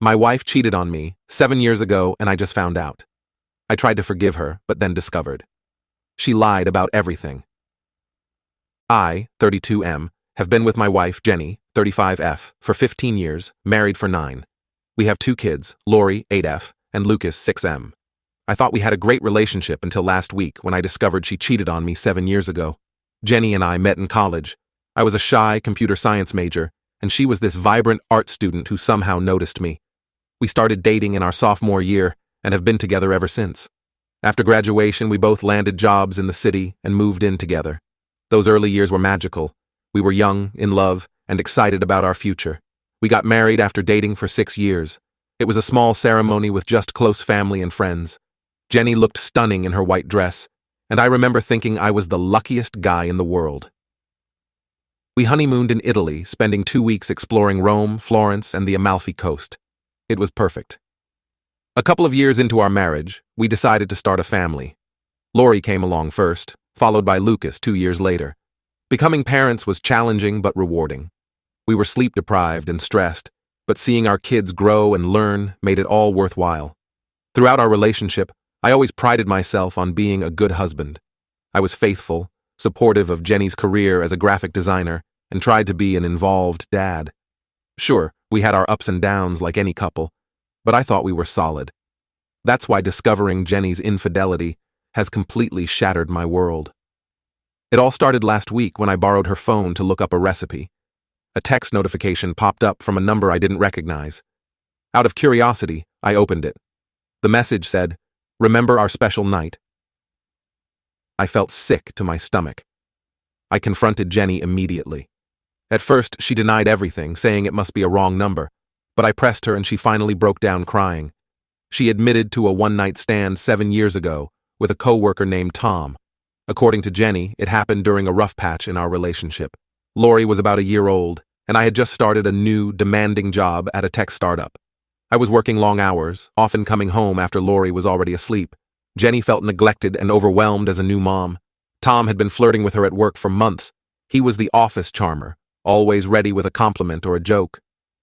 My wife cheated on me 7 years ago and I just found out. I tried to forgive her, but then discovered. She lied about everything. I, 32M, have been with my wife, Jenny, 35F, for 15 years, married for 9. We have 2 kids, Lori, 8F, and Lucas, 6M. I thought we had a great relationship until last week when I discovered she cheated on me 7 years ago. Jenny and I met in college. I was a shy computer science major, and she was this vibrant art student who somehow noticed me. We started dating in our sophomore year and have been together ever since. After graduation, we both landed jobs in the city and moved in together. Those early years were magical. We were young, in love, and excited about our future. We got married after dating for 6 years. It was a small ceremony with just close family and friends. Jenny looked stunning in her white dress, and I remember thinking I was the luckiest guy in the world. We honeymooned in Italy, spending 2 weeks exploring Rome, Florence, and the Amalfi Coast. It was perfect. A couple of years into our marriage, we decided to start a family. Lori came along first, followed by Lucas 2 years later. Becoming parents was challenging but rewarding. We were sleep-deprived and stressed, but seeing our kids grow and learn made it all worthwhile. Throughout our relationship, I always prided myself on being a good husband. I was faithful, supportive of Jenny's career as a graphic designer, and tried to be an involved dad. Sure, we had our ups and downs like any couple, but I thought we were solid. That's why discovering Jenny's infidelity has completely shattered my world. It all started last week when I borrowed her phone to look up a recipe. A text notification popped up from a number I didn't recognize. Out of curiosity, I opened it. The message said, "Remember our special night?" I felt sick to my stomach. I confronted Jenny immediately. At first, she denied everything, saying it must be a wrong number, but I pressed her and she finally broke down crying. She admitted to a one-night stand 7 years ago with a coworker named Tom. According to Jenny, it happened during a rough patch in our relationship. Lori was about a year old, and I had just started a new, demanding job at a tech startup. I was working long hours, often coming home after Lori was already asleep. Jenny felt neglected and overwhelmed as a new mom. Tom had been flirting with her at work for months. He was the office charmer, always ready with a compliment or a joke.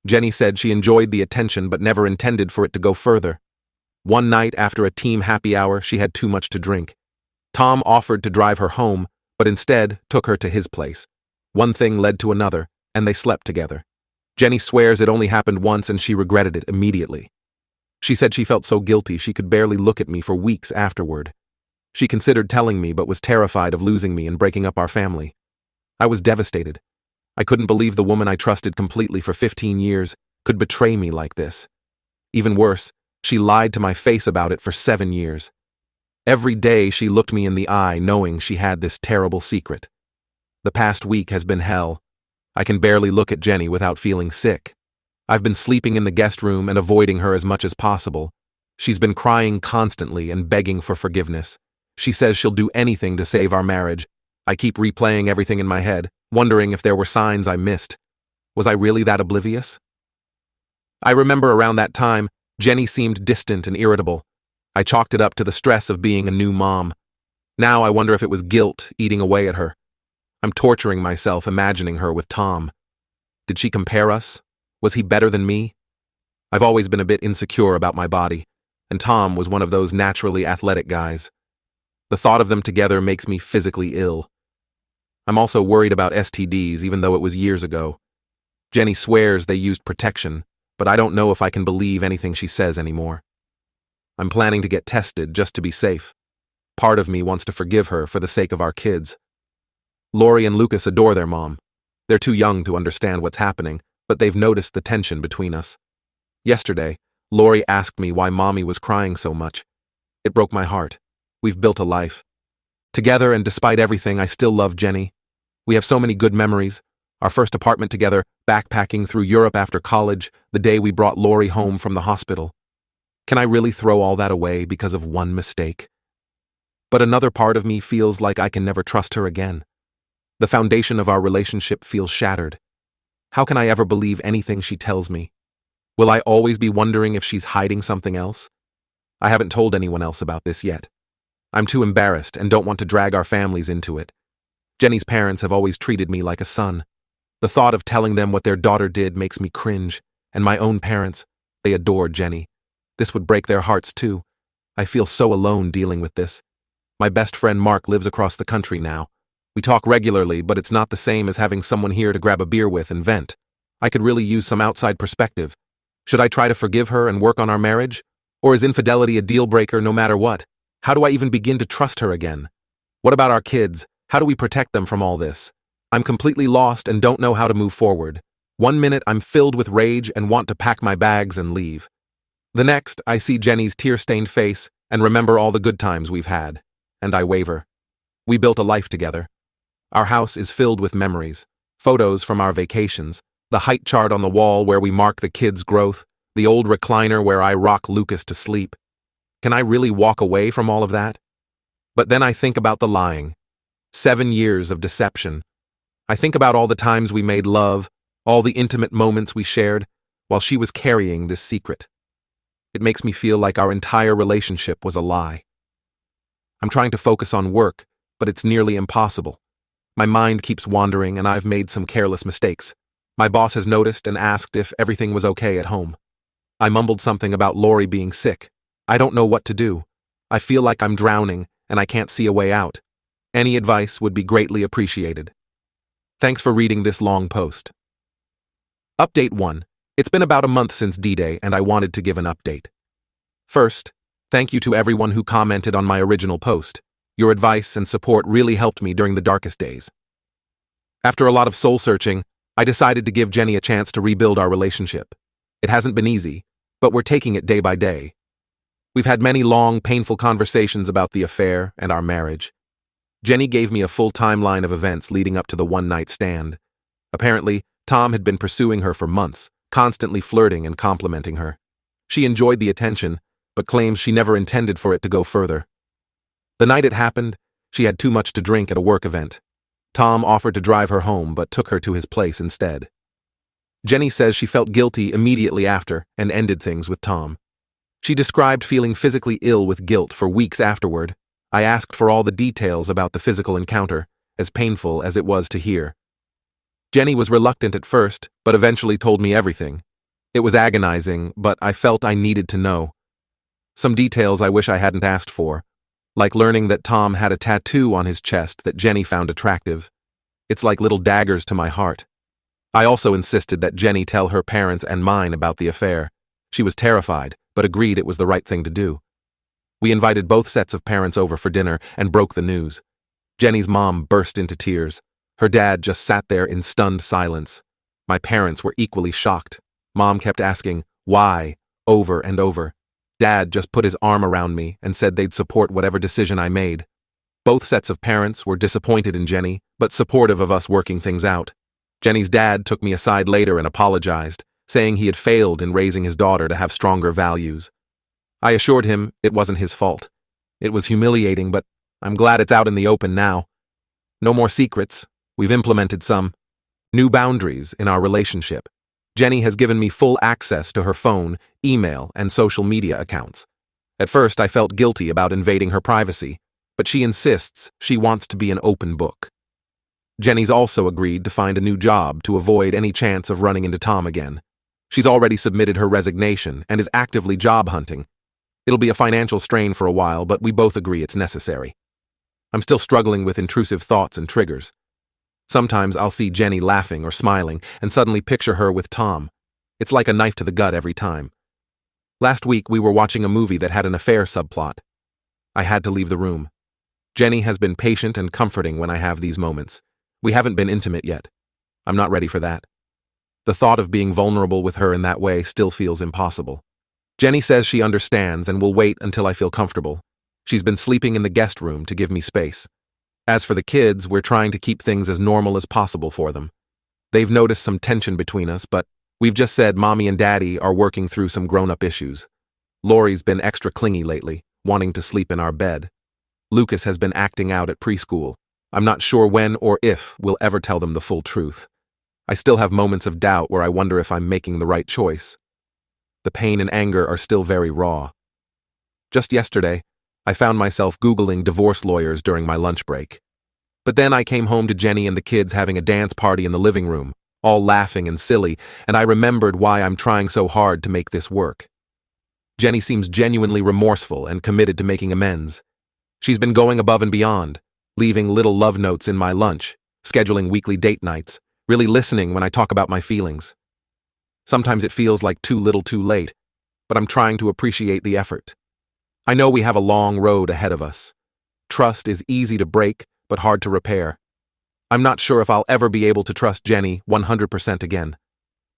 Jenny said she enjoyed the attention but never intended for it to go further. One night after a team happy hour, she had too much to drink. Tom offered to drive her home, but instead took her to his place. One thing led to another, and they slept together. Jenny swears it only happened once and she regretted it immediately. She said she felt so guilty she could barely look at me for weeks afterward. She considered telling me but was terrified of losing me and breaking up our family. I was devastated. I couldn't believe the woman I trusted completely for 15 years could betray me like this. Even worse, she lied to my face about it for 7 years. Every day she looked me in the eye knowing she had this terrible secret. The past week has been hell. I can barely look at Jenny without feeling sick. I've been sleeping in the guest room and avoiding her as much as possible. She's been crying constantly and begging for forgiveness. She says she'll do anything to save our marriage. I keep replaying everything in my head, wondering if there were signs I missed. Was I really that oblivious? I remember around that time, Jenny seemed distant and irritable. I chalked it up to the stress of being a new mom. Now I wonder if it was guilt eating away at her. I'm torturing myself imagining her with Tom. Did she compare us? Was he better than me? I've always been a bit insecure about my body, and Tom was one of those naturally athletic guys. The thought of them together makes me physically ill. I'm also worried about STDs even though it was years ago. Jenny swears they used protection, but I don't know if I can believe anything she says anymore. I'm planning to get tested just to be safe. Part of me wants to forgive her for the sake of our kids. Lori and Lucas adore their mom. They're too young to understand what's happening, but they've noticed the tension between us. Yesterday, Lori asked me why Mommy was crying so much. It broke my heart. We've built a life. Together, and despite everything, I still love Jenny. We have so many good memories. Our first apartment together, backpacking through Europe after college, the day we brought Lori home from the hospital. Can I really throw all that away because of one mistake? But another part of me feels like I can never trust her again. The foundation of our relationship feels shattered. How can I ever believe anything she tells me? Will I always be wondering if she's hiding something else? I haven't told anyone else about this yet. I'm too embarrassed and don't want to drag our families into it. Jenny's parents have always treated me like a son. The thought of telling them what their daughter did makes me cringe, and my own parents, They adore Jenny. This would break their hearts too. I feel so alone dealing with this. My best friend Mark lives across the country now. We talk regularly, but it's not the same as having someone here to grab a beer with and vent. I could really use some outside perspective. Should I try to forgive her and work on our marriage? Or is infidelity a deal breaker no matter what? How do I even begin to trust her again? What about our kids? How do we protect them from all this? I'm completely lost and don't know how to move forward. One minute I'm filled with rage and want to pack my bags and leave. The next, I see Jenny's tear-stained face and remember all the good times we've had. And I waver. We built a life together. Our house is filled with memories, photos from our vacations, the height chart on the wall where we mark the kids' growth, the old recliner where I rock Lucas to sleep. Can I really walk away from all of that? But then I think about the lying. 7 years of deception. I think about all the times we made love, all the intimate moments we shared, while she was carrying this secret. It makes me feel like our entire relationship was a lie. I'm trying to focus on work, but it's nearly impossible. My mind keeps wandering and I've made some careless mistakes. My boss has noticed and asked if everything was okay at home. I mumbled something about Lori being sick. I don't know what to do. I feel like I'm drowning and I can't see a way out. Any advice would be greatly appreciated. Thanks for reading this long post. Update 1. It's been about a month since D-Day and I wanted to give an update. First, thank you to everyone who commented on my original post. Your advice and support really helped me during the darkest days. After a lot of soul-searching, I decided to give Jenny a chance to rebuild our relationship. It hasn't been easy, but we're taking it day by day. We've had many long, painful conversations about the affair and our marriage. Jenny gave me a full timeline of events leading up to the one-night stand. Apparently, Tom had been pursuing her for months, constantly flirting and complimenting her. She enjoyed the attention, but claims she never intended for it to go further. The night it happened, she had too much to drink at a work event. Tom offered to drive her home but took her to his place instead. Jenny says she felt guilty immediately after and ended things with Tom. She described feeling physically ill with guilt for weeks afterward. I asked for all the details about the physical encounter, as painful as it was to hear. Jenny was reluctant at first, but eventually told me everything. It was agonizing, but I felt I needed to know. Some details I wish I hadn't asked for, like learning that Tom had a tattoo on his chest that Jenny found attractive. It's like little daggers to my heart. I also insisted that Jenny tell her parents and mine about the affair. She was terrified, but agreed it was the right thing to do. We invited both sets of parents over for dinner and broke the news. Jenny's mom burst into tears. Her dad just sat there in stunned silence. My parents were equally shocked. Mom kept asking, why, over and over. Dad just put his arm around me and said they'd support whatever decision I made. Both sets of parents were disappointed in Jenny, but supportive of us working things out. Jenny's dad took me aside later and apologized, saying he had failed in raising his daughter to have stronger values. I assured him it wasn't his fault. It was humiliating, but I'm glad it's out in the open now. No more secrets. We've implemented some new boundaries in our relationship. Jenny has given me full access to her phone, email, and social media accounts. At first, I felt guilty about invading her privacy, but she insists she wants to be an open book. Jenny's also agreed to find a new job to avoid any chance of running into Tom again. She's already submitted her resignation and is actively job hunting. It'll be a financial strain for a while, but we both agree it's necessary. I'm still struggling with intrusive thoughts and triggers. Sometimes I'll see Jenny laughing or smiling and suddenly picture her with Tom. It's like a knife to the gut every time. Last week we were watching a movie that had an affair subplot. I had to leave the room. Jenny has been patient and comforting when I have these moments. We haven't been intimate yet. I'm not ready for that. The thought of being vulnerable with her in that way still feels impossible. Jenny says she understands and will wait until I feel comfortable. She's been sleeping in the guest room to give me space. As for the kids, we're trying to keep things as normal as possible for them. They've noticed some tension between us, but we've just said Mommy and Daddy are working through some grown-up issues. Lori's been extra clingy lately, wanting to sleep in our bed. Lucas has been acting out at preschool. I'm not sure when or if we'll ever tell them the full truth. I still have moments of doubt where I wonder if I'm making the right choice. The pain and anger are still very raw. Just yesterday, I found myself Googling divorce lawyers during my lunch break. But then I came home to Jenny and the kids having a dance party in the living room, all laughing and silly, and I remembered why I'm trying so hard to make this work. Jenny seems genuinely remorseful and committed to making amends. She's been going above and beyond, leaving little love notes in my lunch, scheduling weekly date nights, really listening when I talk about my feelings. Sometimes it feels like too little too late, but I'm trying to appreciate the effort. I know we have a long road ahead of us. Trust is easy to break, but hard to repair. I'm not sure if I'll ever be able to trust Jenny 100% again,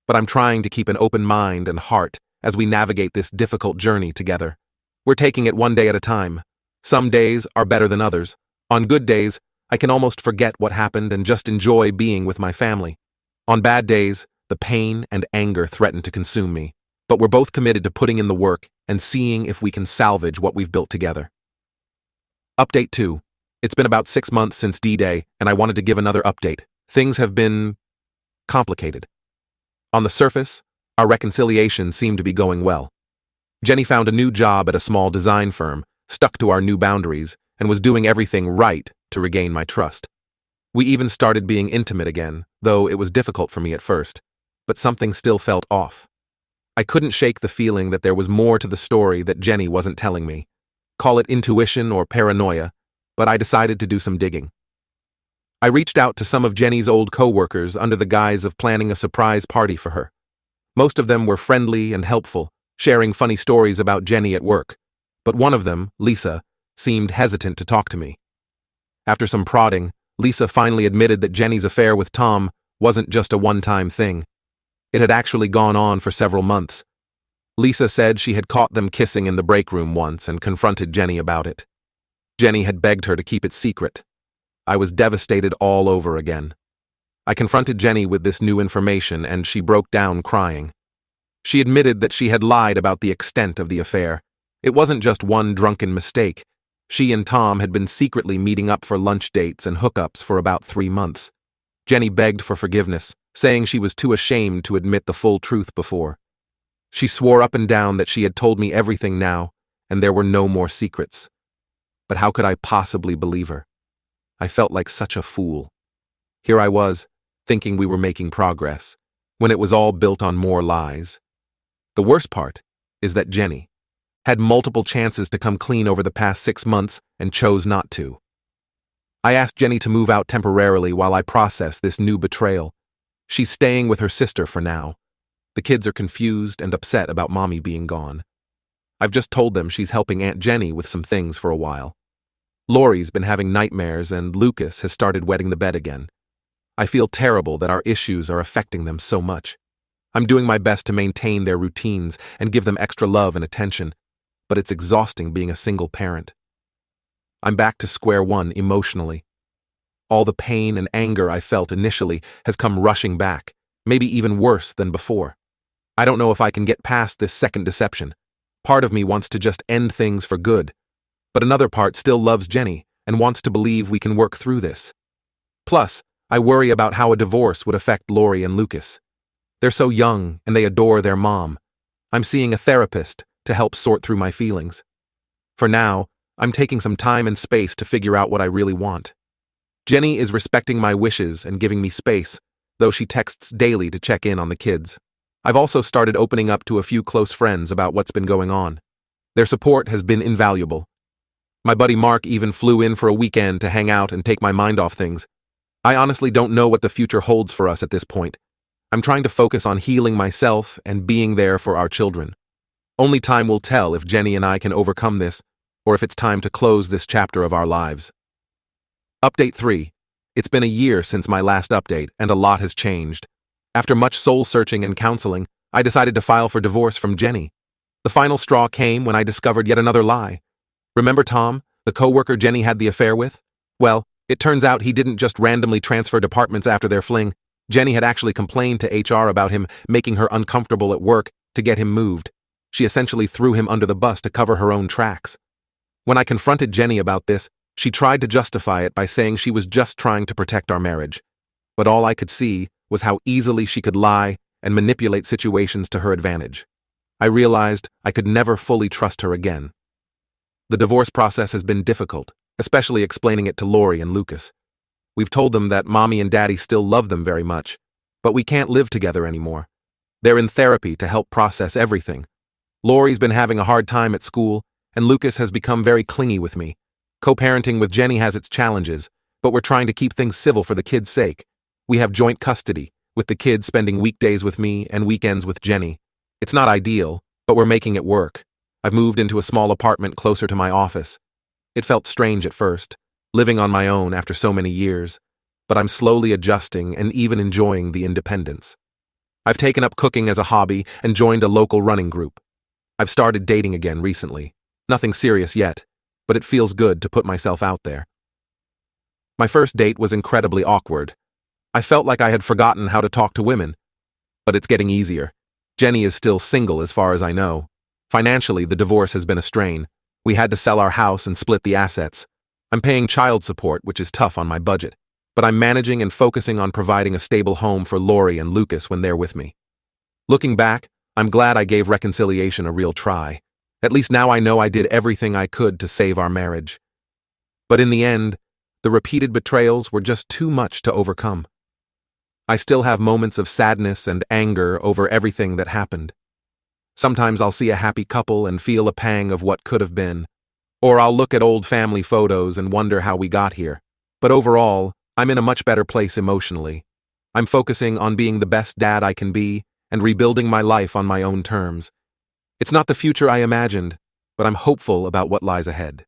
but I'm trying to keep an open mind and heart as we navigate this difficult journey together. We're taking it one day at a time. Some days are better than others. On good days, I can almost forget what happened and just enjoy being with my family. On bad days, the pain and anger threaten to consume me, but we're both committed to putting in the work and seeing if we can salvage what we've built together. Update 2. It's been about 6 months since D-Day, and I wanted to give another update. Things have been complicated. On the surface, our reconciliation seemed to be going well. Jenny found a new job at a small design firm, stuck to our new boundaries, and was doing everything right to regain my trust. We even started being intimate again, though it was difficult for me at first, but something still felt off. I couldn't shake the feeling that there was more to the story that Jenny wasn't telling me. Call it intuition or paranoia, but I decided to do some digging. I reached out to some of Jenny's old co-workers under the guise of planning a surprise party for her. Most of them were friendly and helpful, sharing funny stories about Jenny at work, but one of them, Lisa, seemed hesitant to talk to me. After some prodding, Lisa finally admitted that Jenny's affair with Tom wasn't just a one-time thing. It had actually gone on for several months. Lisa said she had caught them kissing in the break room once and confronted Jenny about it. Jenny had begged her to keep it secret. I was devastated all over again. I confronted Jenny with this new information and she broke down crying. She admitted that she had lied about the extent of the affair. It wasn't just one drunken mistake. She and Tom had been secretly meeting up for lunch dates and hookups for about 3 months. Jenny begged for forgiveness, saying she was too ashamed to admit the full truth before. She swore up and down that she had told me everything now, and there were no more secrets. But how could I possibly believe her? I felt like such a fool. Here I was, thinking we were making progress, when it was all built on more lies. The worst part is that Jenny had multiple chances to come clean over the past 6 months and chose not to. I asked Jenny to move out temporarily while I process this new betrayal. She's staying with her sister for now. The kids are confused and upset about Mommy being gone. I've just told them she's helping Aunt Jenny with some things for a while. Lori's been having nightmares and Lucas has started wetting the bed again. I feel terrible that our issues are affecting them so much. I'm doing my best to maintain their routines and give them extra love and attention, but it's exhausting being a single parent. I'm back to square one emotionally. All the pain and anger I felt initially has come rushing back, maybe even worse than before. I don't know if I can get past this second deception. Part of me wants to just end things for good, but another part still loves Jenny and wants to believe we can work through this. Plus, I worry about how a divorce would affect Lori and Lucas. They're so young and they adore their mom. I'm seeing a therapist to help sort through my feelings. For now, I'm taking some time and space to figure out what I really want. Jenny is respecting my wishes and giving me space, though she texts daily to check in on the kids. I've also started opening up to a few close friends about what's been going on. Their support has been invaluable. My buddy Mark even flew in for a weekend to hang out and take my mind off things. I honestly don't know what the future holds for us at this point. I'm trying to focus on healing myself and being there for our children. Only time will tell if Jenny and I can overcome this, or if it's time to close this chapter of our lives. Update 3. It's been a year since my last update, and a lot has changed. After much soul-searching and counseling, I decided to file for divorce from Jenny. The final straw came when I discovered yet another lie. Remember Tom, the coworker Jenny had the affair with? Well, it turns out he didn't just randomly transfer departments after their fling. Jenny had actually complained to HR about him, making her uncomfortable at work to get him moved. She essentially threw him under the bus to cover her own tracks. When I confronted Jenny about this, she tried to justify it by saying she was just trying to protect our marriage. But all I could see was how easily she could lie and manipulate situations to her advantage. I realized I could never fully trust her again. The divorce process has been difficult, especially explaining it to Lori and Lucas. We've told them that Mommy and Daddy still love them very much, but we can't live together anymore. They're in therapy to help process everything. Lori's been having a hard time at school, and Lucas has become very clingy with me. Co-parenting with Jenny has its challenges, but we're trying to keep things civil for the kids' sake. We have joint custody, with the kids spending weekdays with me and weekends with Jenny. It's not ideal, but we're making it work. I've moved into a small apartment closer to my office. It felt strange at first, living on my own after so many years, but I'm slowly adjusting and even enjoying the independence. I've taken up cooking as a hobby and joined a local running group. I've started dating again recently. Nothing serious yet, but it feels good to put myself out there. My first date was incredibly awkward. I felt like I had forgotten how to talk to women. But it's getting easier. Jenny is still single as far as I know. Financially, the divorce has been a strain. We had to sell our house and split the assets. I'm paying child support, which is tough on my budget. But I'm managing and focusing on providing a stable home for Lori and Lucas when they're with me. Looking back, I'm glad I gave reconciliation a real try. At least now I know I did everything I could to save our marriage. But in the end, the repeated betrayals were just too much to overcome. I still have moments of sadness and anger over everything that happened. Sometimes I'll see a happy couple and feel a pang of what could have been. Or I'll look at old family photos and wonder how we got here. But overall, I'm in a much better place emotionally. I'm focusing on being the best dad I can be and rebuilding my life on my own terms. It's not the future I imagined, but I'm hopeful about what lies ahead.